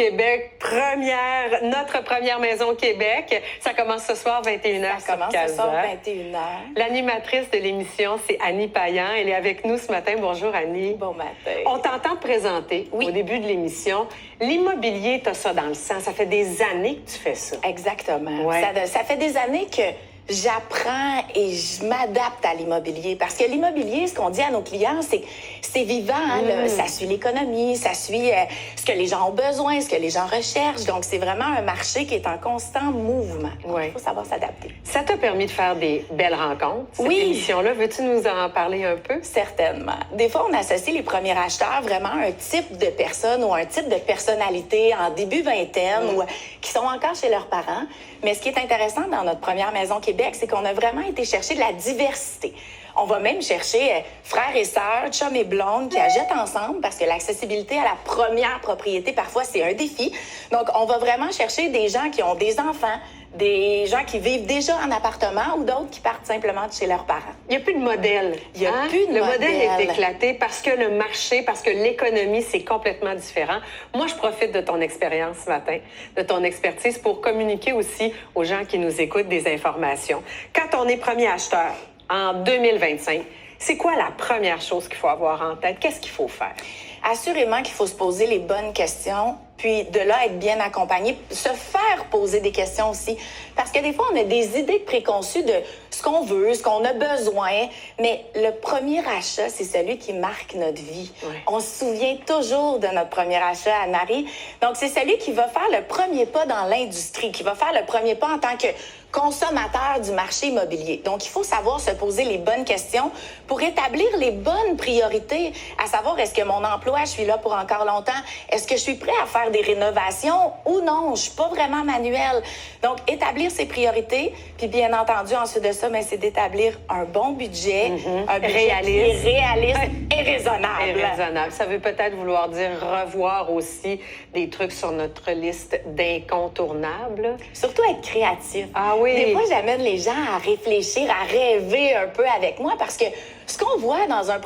Québec, notre première maison Québec. Ça commence ce soir, 21h Ça commence ce soir, 21h. L'animatrice de l'émission, c'est Annie Payan. Elle est avec nous ce matin. Bonjour, Annie. Bon matin. On t'entend te présenter au début de l'émission. L'immobilier, t'as ça dans le sang. Ça fait des années que tu fais ça. Exactement. Ouais. Ça fait des années que j'apprends et je m'adapte à l'immobilier. Parce que l'immobilier, ce qu'on dit à nos clients, c'est vivant. Hein, là. Ça suit l'économie, ça suit ce que les gens ont besoin, ce que les gens recherchent. Donc, c'est vraiment un marché qui est en constant mouvement. Donc, il faut savoir s'adapter. Ça t'a permis de faire des belles rencontres, cette Oui. émission-là. Veux-tu nous en parler un peu? Certainement. Des fois, on associe les premiers acheteurs vraiment à un type de personne ou un type de personnalité en début vingtaine ou qui sont encore chez leurs parents. Mais ce qui est intéressant dans notre première maison Québec, c'est qu'on a vraiment été chercher de la diversité. On va même chercher frères et sœurs, chum et blonde qui achètent ensemble parce que l'accessibilité à la première propriété, parfois, c'est un défi. Donc, on va vraiment chercher des gens qui ont des enfants, des gens qui vivent déjà en appartement ou d'autres qui partent simplement de chez leurs parents. Il n'y a plus de modèle. Il n'y a plus de Le modèle. modèle est éclaté parce que le marché, parce que l'économie, c'est complètement différent. Moi, je profite de ton expérience ce matin, de ton expertise pour communiquer aussi aux gens qui nous écoutent des informations. Quand on est premier acheteur en 2025, c'est quoi la première chose qu'il faut avoir en tête? Qu'est-ce qu'il faut faire? Assurément qu'il faut se poser les bonnes questions, puis de là, être bien accompagné, se faire poser des questions aussi. Parce que des fois, on a des idées préconçues de ce qu'on veut, ce qu'on a besoin, mais le premier achat, c'est celui qui marque notre vie. Ouais. On se souvient toujours de notre premier achat, Anne-Marie. Donc, c'est celui qui va faire le premier pas dans l'industrie, qui va faire le premier pas en tant que consommateur du marché immobilier. Donc, il faut savoir se poser les bonnes questions pour établir les bonnes priorités, à savoir, est-ce que mon emploi, je suis là pour encore longtemps? Est-ce que je suis prêt à faire des rénovations ou non? Je suis pas vraiment manuelle. Donc, établir ses priorités, puis bien entendu, ensuite de ça, ben, c'est d'établir un bon budget, un budget réaliste, et raisonnable. Et raisonnable. Ça veut peut-être vouloir dire revoir aussi des trucs sur notre liste d'incontournables. Surtout être créatif. Ah oui. Des fois, j'amène les gens à réfléchir, à rêver un peu avec moi parce que ce qu'on voit dans un